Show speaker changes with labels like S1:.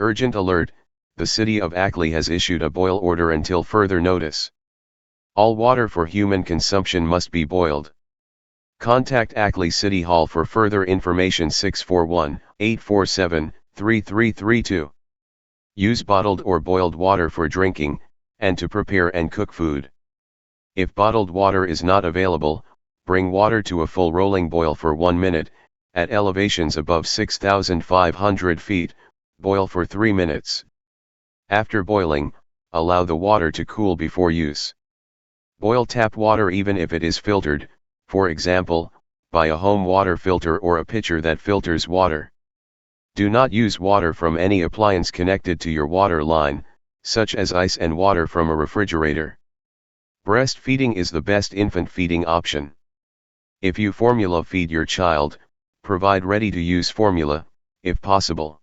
S1: Urgent alert, the city of Ackley has issued a boil order until further notice. All water for human consumption must be boiled. Contact Ackley City Hall for further information. 641-847-3332. Use bottled or boiled water for drinking, and to prepare and cook food. If bottled water is not available, bring water to a full rolling boil for 1 minute, at elevations above 6,500 feet, boil for 3 minutes. After boiling, allow the water to cool before use. Boil tap water even if it is filtered, for example, by a home water filter or a pitcher that filters water. Do not use water from any appliance connected to your water line, such as ice and water from a refrigerator. Breastfeeding is the best infant feeding option. If you formula feed your child, provide ready-to-use formula, if possible.